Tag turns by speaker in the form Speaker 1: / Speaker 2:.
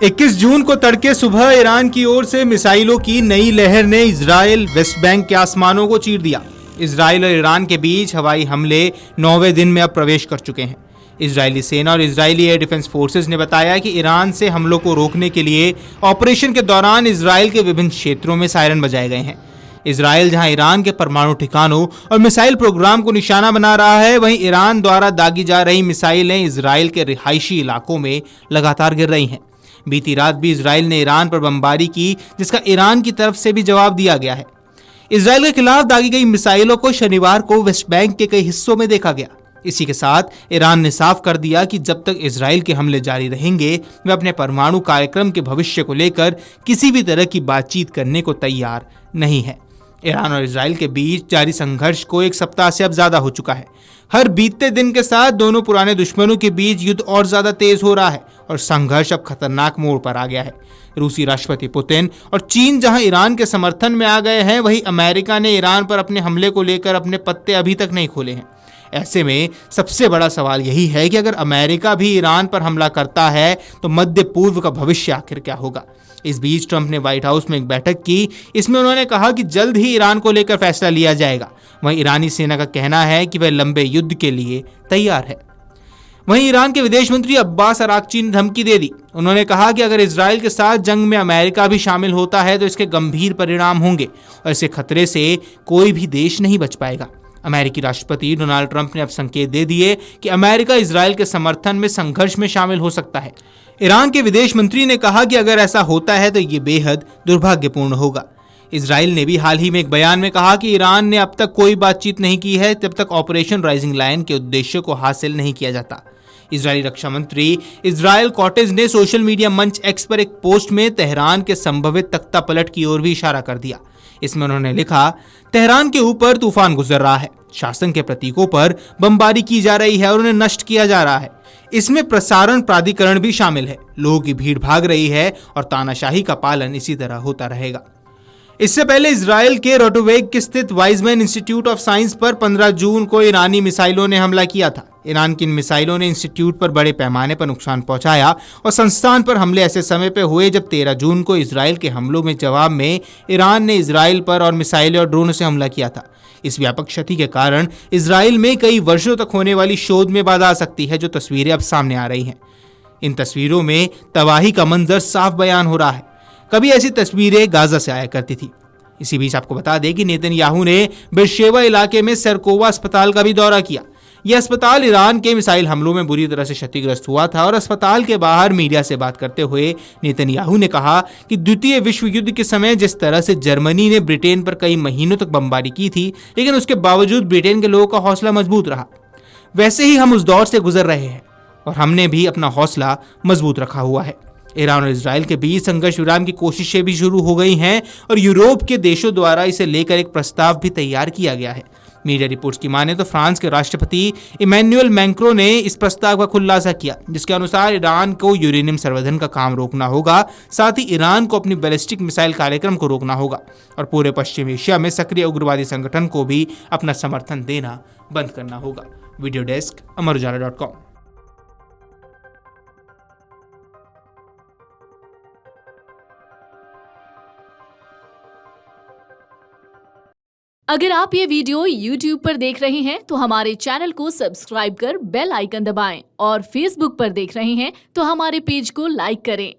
Speaker 1: 21 जून को तड़के सुबह ईरान की ओर से मिसाइलों की नई लहर ने इजराइल वेस्ट बैंक के आसमानों को चीर दिया। इजराइल और ईरान के बीच हवाई हमले 9वें दिन में अब प्रवेश कर चुके हैं। इजरायली सेना और इजरायली एयर डिफेंस फोर्सेस ने बताया कि ईरान से हमलों को रोकने के लिए ऑपरेशन के दौरान इजराइल के विभिन्न क्षेत्रों में सायरन बजाए गए हैं। इजराइल जहां ईरान के परमाणु ठिकानों और मिसाइल प्रोग्राम को निशाना बना रहा है, वहीं ईरान द्वारा दागी जा रही मिसाइलें इजराइल के रिहायशी इलाकों में लगातार गिर रही हैं। बीती रात भी इजराइल ने ईरान पर बमबारी की, जिसका ईरान की तरफ से भी जवाब दिया गया है। इजराइल के खिलाफ दागी गई मिसाइलों को शनिवार को वेस्ट बैंक के कई हिस्सों में देखा गया। इसी के साथ ईरान ने साफ कर दिया कि जब तक इजराइल के हमले जारी रहेंगे, वे अपने परमाणु कार्यक्रम के भविष्य को लेकर किसी भी तरह की बातचीत करने को तैयार नहीं है। ईरान और इजराइल के बीच जारी संघर्ष को एक सप्ताह से अब ज्यादा हो चुका है। हर बीतते दिन के साथ दोनों पुराने दुश्मनों के बीच युद्ध और ज्यादा तेज हो रहा है और संघर्ष अब खतरनाक मोड़ पर आ गया है। रूसी राष्ट्रपति पुतिन और चीन जहां ईरान के समर्थन में आ गए हैं, वहीं अमेरिका ने ईरान पर अपने हमले को लेकर अपने पत्ते अभी तक नहीं खोले हैं। ऐसे में सबसे बड़ा सवाल यही है कि अगर अमेरिका भी ईरान पर हमला करता है तो मध्य पूर्व का भविष्य आखिर क्या होगा। इस बीच ट्रंप ने व्हाइट हाउस में एक बैठक की। इसमें उन्होंने कहा कि जल्द ही ईरान को लेकर फैसला लिया जाएगा। वहीं ईरानी सेना का कहना है कि वह लंबे युद्ध के लिए तैयार है। वहीं ईरान के विदेश मंत्री अब्बास अराक्ची ने धमकी दे दी। उन्होंने कहा कि अगर इजराइल के साथ जंग में अमेरिका भी शामिल होता है तो इसके गंभीर परिणाम होंगे और इसके खतरे से कोई भी देश नहीं बच पाएगा। अमेरिकी राष्ट्रपति डोनाल्ड ट्रंप ने अब संकेत दे दिए कि अमेरिका इजराइल के समर्थन में संघर्ष में शामिल हो सकता है। ईरान के विदेश मंत्री ने कहा कि अगर ऐसा होता है तो ये बेहद दुर्भाग्यपूर्ण होगा। इजराइल ने भी हाल ही में एक बयान में कहा कि ईरान ने अब तक कोई बातचीत नहीं की है जब तक ऑपरेशन राइजिंग लायन के उद्देश्य को हासिल नहीं किया जाता। इजरायली रक्षा मंत्री इजराइल कॉटेज ने सोशल मीडिया मंच एक्स पर एक पोस्ट में तेहरान के संभवित तख्ता पलट की ओर भी इशारा कर दिया। इसमें उन्होंने लिखा, तेहरान के ऊपर तूफान गुजर रहा है, शासन के प्रतीकों पर बमबारी की जा रही है और उन्हें नष्ट किया जा रहा है। इसमें प्रसारण प्राधिकरण भी शामिल है। लोगों की भीड़ भाग रही है और तानाशाही का पालन इसी तरह होता रहेगा। इससे पहले इजराइल के रोटोवेग स्थित वाइजमैन इंस्टीट्यूट ऑफ साइंस पर 15 जून को ईरानी मिसाइलों ने हमला किया था। ईरान की इन मिसाइलों ने इंस्टीट्यूट पर बड़े पैमाने पर नुकसान पहुंचाया और संस्थान पर हमले ऐसे समय पर हुए जब 13 जून को इजराइल के हमलों में जवाब में ईरान ने इजराइल पर और मिसाइलें और ड्रोनों से हमला किया था। इस व्यापक क्षति के कारण इजराइल में कई वर्षों तक होने वाली शोध में बाधा आ सकती है, जो तस्वीरें अब सामने आ रही हैं। इन तस्वीरों में तबाही का मंजर साफ बयान हो रहा है। कभी ऐसी तस्वीरें गाजा से आया करती थी। इसी बीच आपको बता दें कि नेतन्याहू ने बेरशेवा इलाके में सरकोवा अस्पताल का भी दौरा किया। यह अस्पताल ईरान के मिसाइल हमलों में बुरी तरह से क्षतिग्रस्त हुआ था और अस्पताल के बाहर मीडिया से बात करते हुए नेतन्याहू ने कहा कि द्वितीय विश्व युद्ध के समय जिस तरह से जर्मनी ने ब्रिटेन पर कई महीनों तक बमबारी की थी, लेकिन उसके बावजूद ब्रिटेन के लोगों का हौसला मजबूत रहा, वैसे ही हम उस दौर से गुजर रहे हैं और हमने भी अपना हौसला मजबूत रखा हुआ है। ईरान और इजराइल के बीच संघर्ष विराम की कोशिशें भी शुरू हो गई हैं और यूरोप के देशों द्वारा इसे लेकर एक प्रस्ताव भी तैयार किया गया है। मीडिया रिपोर्ट्स की माने तो फ्रांस के राष्ट्रपति इमैनुअल मैक्रों ने इस प्रस्ताव का खुलासा किया, जिसके अनुसार ईरान को यूरेनियम संवर्धन का काम रोकना होगा, साथ ही ईरान को अपनी बैलिस्टिक मिसाइल कार्यक्रम को रोकना होगा और पूरे पश्चिम एशिया में सक्रिय उग्रवादी संगठन को भी अपना समर्थन देना बंद करना होगा। वीडियो डेस्क अमरउजाला.com।
Speaker 2: अगर आप ये वीडियो YouTube पर देख रहे हैं तो हमारे चैनल को सब्सक्राइब कर बेल आइकन दबाएं और Facebook पर देख रहे हैं तो हमारे पेज को लाइक करें।